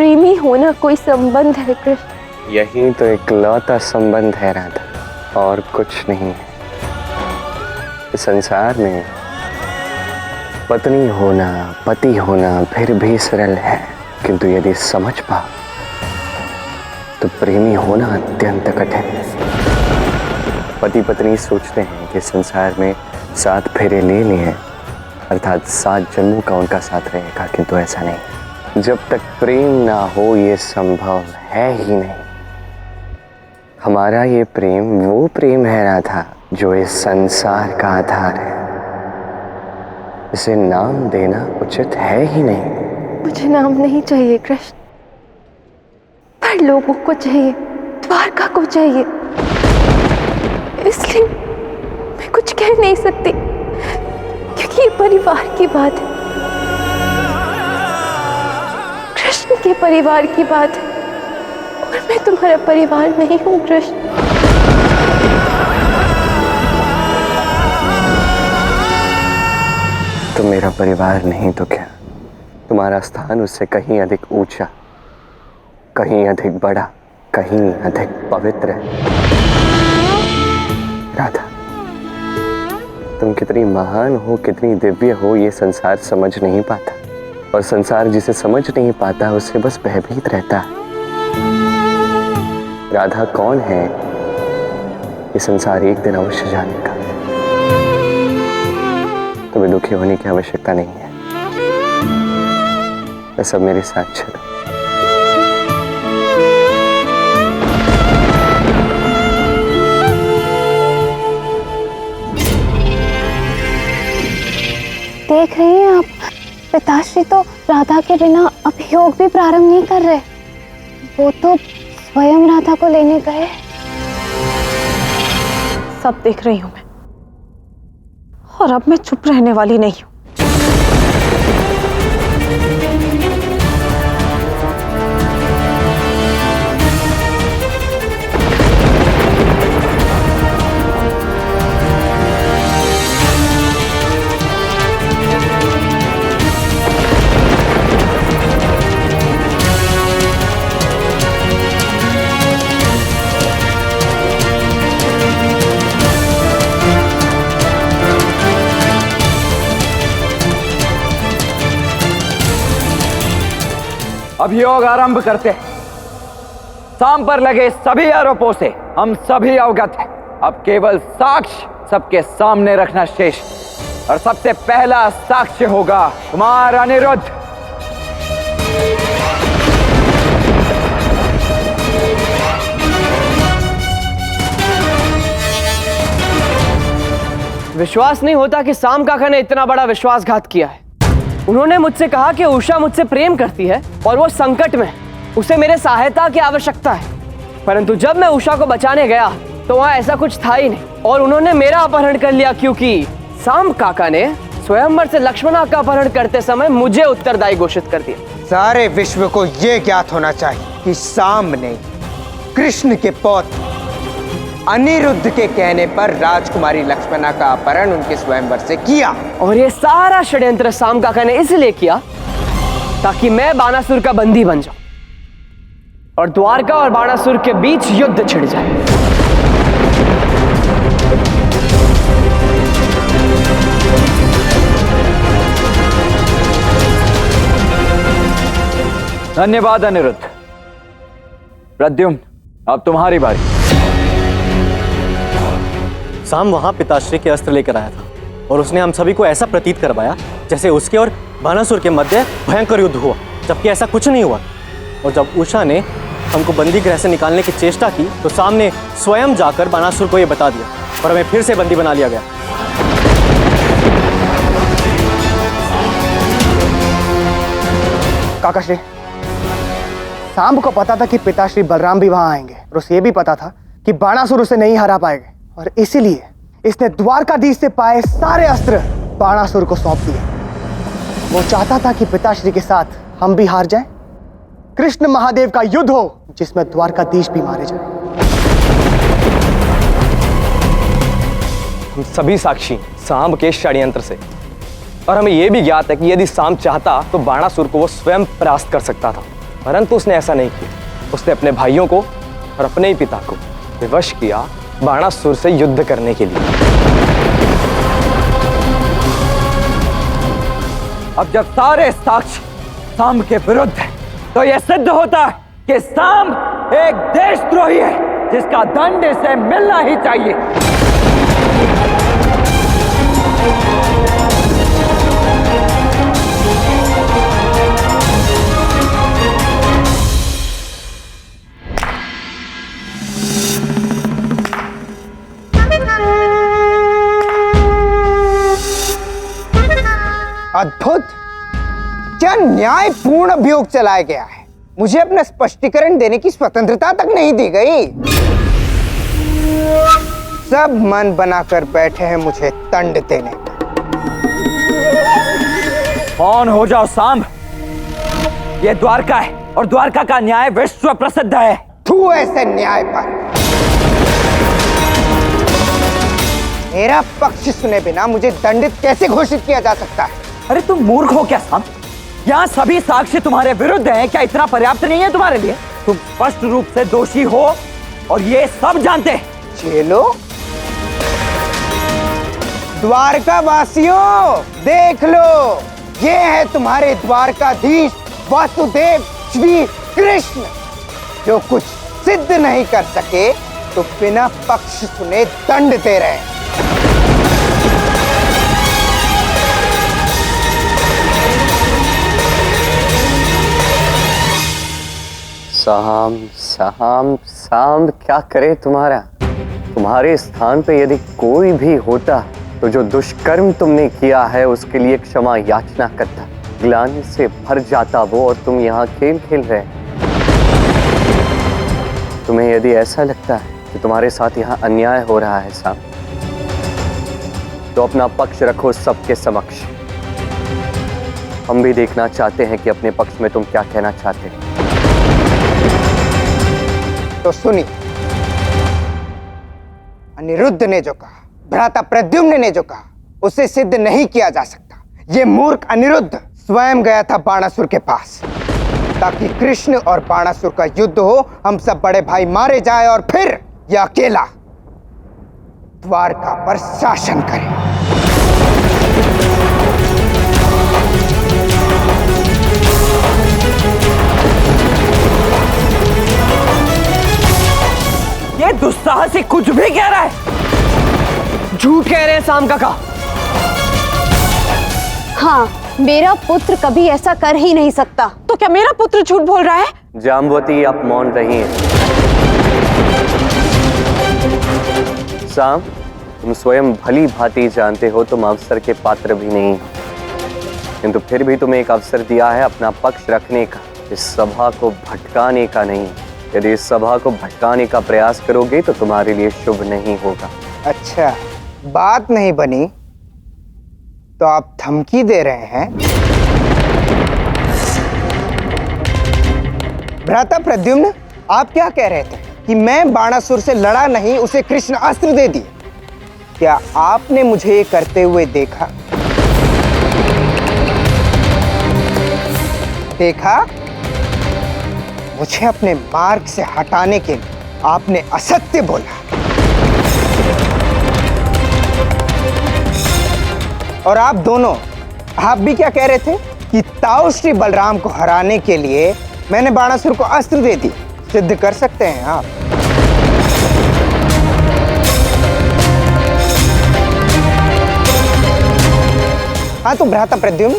प्रेमी होना कोई संबंध है कृष्ण? यही तो इकलौता संबंध है राधा, और कुछ नहीं है। इस संसार में पत्नी होना, पति होना फिर भी सरल है, किंतु यदि समझ पाओ तो प्रेमी होना अत्यंत कठिन है। पति पत्नी सोचते हैं कि संसार में 7 फेरे ले लिए, अर्थात 7 जन्मों का उनका साथ रहेगा, किंतु ऐसा नहीं। जब तक प्रेम ना हो ये संभव है ही नहीं। हमारा ये प्रेम वो प्रेम है राधा, जो इस संसार का आधार है। इसे नाम देना उचित है ही नहीं। मुझे नाम नहीं चाहिए कृष्ण, पर लोगों को चाहिए, द्वारका को चाहिए। इसलिए मैं कुछ कह नहीं सकती, क्योंकि ये परिवार की बात है, कृष्ण के परिवार की बात है, और मैं तुम्हारा परिवार नहीं हूं कृष्ण। तुम मेरा परिवार नहीं तो क्या? तुम्हारा स्थान उससे कहीं अधिक ऊंचा, कहीं अधिक बड़ा, कहीं अधिक पवित्र है। राधा, तुम कितनी महान हो, कितनी दिव्य हो, ये संसार समझ नहीं पाता, और संसार जिसे समझ नहीं पाता उससे बस भयभीत रहता है। राधा कौन है ये संसार एक दिन अवश्य जानेगा। तुम्हें दुखी होने की आवश्यकता नहीं है, बस अब मेरे साथ चलो। देख रही हैं आप, पिताश्री तो राधा के बिना अभियोग भी प्रारंभ नहीं कर रहे। वो तो स्वयं राधा को लेने गए। सब देख रही हूं मैं, और अब मैं चुप रहने वाली नहीं हूं। अभियोग आरंभ करते हैं। साम पर लगे सभी आरोपों से हम सभी अवगत हैं। अब केवल साक्ष्य सबके सामने रखना शेष, और सबसे पहला साक्ष्य होगा कुमार अनिरुद्ध। विश्वास नहीं होता कि साम काका ने इतना बड़ा विश्वासघात किया है। उन्होंने मुझसे कहा कि उषा मुझसे प्रेम करती है और वो संकट में, उसे मेरे सहायता की आवश्यकता है। परंतु जब मैं उषा को बचाने गया तो वहां ऐसा कुछ था ही नहीं, और उन्होंने मेरा अपहरण कर लिया, क्योंकि साम काका ने स्वयंवर से लक्ष्मणा का अपहरण करते समय मुझे उत्तरदायी घोषित कर दिया। सारे विश्व को यह ज्ञात होना चाहिए कि साम ने कृष्ण के पौत्र अनिरुद्ध के कहने पर राजकुमारी लक्ष्मणा का अपहरण उनके स्वयंवर से किया। और ये सारा षड्यंत्र साम काका ने इसलिए किया ताकि मैं बाणासुर का बंदी बन जाऊं और द्वारका और बाणासुर के बीच युद्ध छिड़ जाए। धन्यवाद अनिरुद्ध। प्रद्युम्न, अब तुम्हारी बारी। साम वहां पिताश्री के अस्त्र लेकर आया था, और उसने हम सभी को ऐसा प्रतीत करवाया जैसे उसके और बाणासुर के मध्य भयंकर युद्ध हुआ, जबकि ऐसा कुछ नहीं हुआ। और जब उषा ने हमको बंदी गृह से निकालने की चेष्टा की तो साम ने स्वयं जाकर बाणासुर को यह बता दिया, और हमें फिर से बंदी बना लिया गया। काकाश्री, साम को पता था कि पिताश्री बलराम भी वहां आएंगे, और उसे यह भी पता था कि बाणासुर उसे नहीं हरा पाएंगे, और इसीलिए इसने द्वारकाधीश से पाए सारे अस्त्र बाणासुर को सौंप दिए। वो चाहता था कि पिताश्री के साथ हम भी हार जाएं, कृष्ण महादेव का युद्ध हो जिसमें द्वारकाधीश भी मारे जाएं। हम सभी साक्षी साम के षड्यंत्र से, और हमें यह भी ज्ञात है कि यदि साम चाहता तो बाणासुर को वो स्वयं परास्त कर सकता था। परंतु उसने ऐसा नहीं किया। उसने अपने भाइयों को और अपने ही पिता को विवश किया बाणासुर से युद्ध करने के लिए। अब जब सारे साक्ष्य सांब के विरुद्ध है तो यह सिद्ध होता है कि सांब एक देशद्रोही है जिसका दंड इसे मिलना ही चाहिए। अद्भुत! क्या न्यायपूर्ण अभियोग चलाया गया है। मुझे अपना स्पष्टीकरण देने की स्वतंत्रता तक नहीं दी गई। सब मन बनाकर बैठे हैं मुझे दंड देने। कौन हो जाओ सांब, ये द्वारका है और द्वारका का न्याय विश्व प्रसिद्ध है। तू ऐसे न्याय पर मेरा पक्ष सुने बिना मुझे दंडित कैसे घोषित किया जा सकता है? अरे तुम मूर्ख हो क्या सांब? यहाँ सभी साक्ष्य तुम्हारे विरुद्ध हैं। क्या इतना पर्याप्त नहीं है तुम्हारे लिए? तुम स्पष्ट रूप से दोषी हो और ये सब जानते हैं। चलो द्वारका वासियों, देख लो, ये है तुम्हारे द्वारकाधीश वासुदेव श्री कृष्ण, जो कुछ सिद्ध नहीं कर सके तो बिना पक्ष सुने दंड दे रहे हैं। साम साम साम क्या करे तुम्हारा? तुम्हारे स्थान पे यदि कोई भी होता तो जो दुष्कर्म तुमने किया है उसके लिए क्षमा याचना करता। ग्लानि से भर जाता वो और तुम यहाँ खेल खेल रहे। तुम्हें यदि ऐसा लगता है कि तुम्हारे साथ यहाँ अन्याय हो रहा है साम, तो अपना पक्ष रखो सबके समक्ष। हम भी देखना चाहते हैं कि अपने पक्ष में तुम क्या कहना चाहते हैं। तो सुनिए, अनिरुद्ध ने जो कहा, भ्राता प्रद्युम्न ने जो कहा, उसे सिद्ध नहीं किया जा सकता। ये मूर्ख अनिरुद्ध स्वयं गया था बाणासुर के पास ताकि कृष्ण और बाणासुर का युद्ध हो, हम सब बड़े भाई मारे जाए और फिर यह अकेला द्वारका पर शासन करे। ये दुस्साहसी कुछ भी कह रहा है। झूठ कह रहे हैं सांब काका। हाँ, मेरा पुत्र कभी ऐसा कर ही नहीं सकता। तो क्या मेरा पुत्र झूठ बोल रहा है? जाम्बवती, आप मौन रहिए। साम, तुम स्वयं भली भांति जानते हो तुम अवसर के पात्र भी नहीं, किंतु फिर भी तुम्हें एक अवसर दिया है अपना पक्ष रखने का, इस सभा को भटकाने का नहीं। यदि इस सभा को भटकाने का प्रयास करोगे तो तुम्हारे लिए शुभ नहीं होगा। अच्छा, बात नहीं बनी तो आप धमकी दे रहे हैं? भ्राता प्रद्युम्न, आप क्या कह रहे थे कि मैं बाणासुर से लड़ा नहीं, उसे कृष्ण अस्त्र दे दिए। क्या आपने मुझे ये करते हुए देखा? मुझे अपने मार्ग से हटाने के लिए आपने असत्य बोला और आप दोनों, आप भी क्या कह रहे थे कि ताऊ श्री बलराम को हराने के लिए मैंने बाणासुर को अस्त्र दे दी। सिद्ध कर सकते हैं आप? हाँ, तो भ्राता प्रद्युम्न,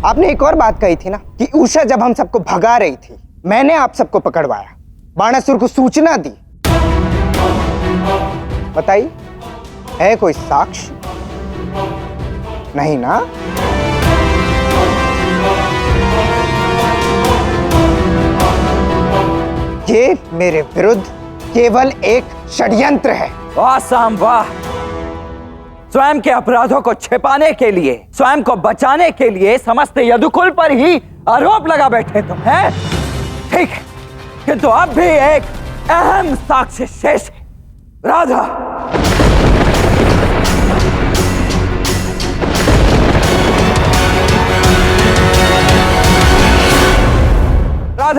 आपने एक और बात कही थी ना कि उषा जब हम सबको भगा रही थी, मैंने आप सबको पकड़वाया, बाणासुर को सूचना दी। बताइए, है कोई साक्ष्य? नहीं ना? ये मेरे विरुद्ध केवल एक षड्यंत्र है। वाह सांब वाह! स्वयं के अपराधों को छिपाने के लिए, स्वयं को बचाने के लिए समस्त यदुकुल पर ही आरोप लगा बैठे तुम, हैं? ठीक है, किंतु अब भी एक अहम साक्ष्य शेष है। राधा,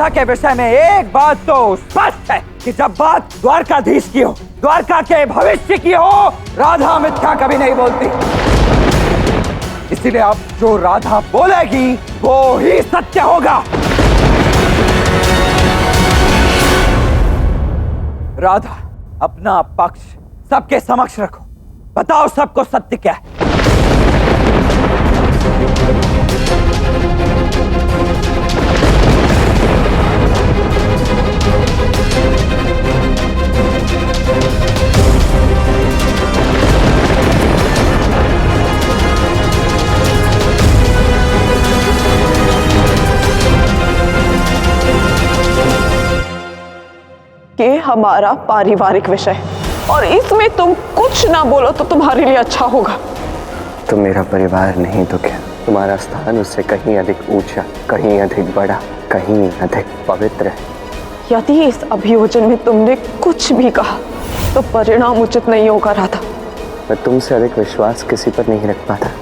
राधा के विषय में एक बात तो स्पष्ट है कि जब बात द्वारकाधीश की हो, द्वारका के भविष्य की हो, राधा मिथ्या कभी नहीं बोलती। इसीलिए अब जो राधा बोलेगी वो ही सत्य होगा। राधा, अपना पक्ष सबके समक्ष रखो, बताओ सबको सत्य क्या है। ये हमारा पारिवारिक विषय है और इसमें तुम कुछ ना बोलो तो तुम्हारे लिए अच्छा होगा। तुम मेरा परिवार नहीं तो क्या, तुम्हारा स्थान उससे कहीं अधिक ऊंचा, कहीं अधिक बड़ा, कहीं अधिक पवित्र है। यदि इस अभियोजन में तुमने कुछ भी कहा तो परिणाम उचित नहीं होगा राधा। मैं तुमसे अधिक विश्वास किसी पर नहीं रख पाता।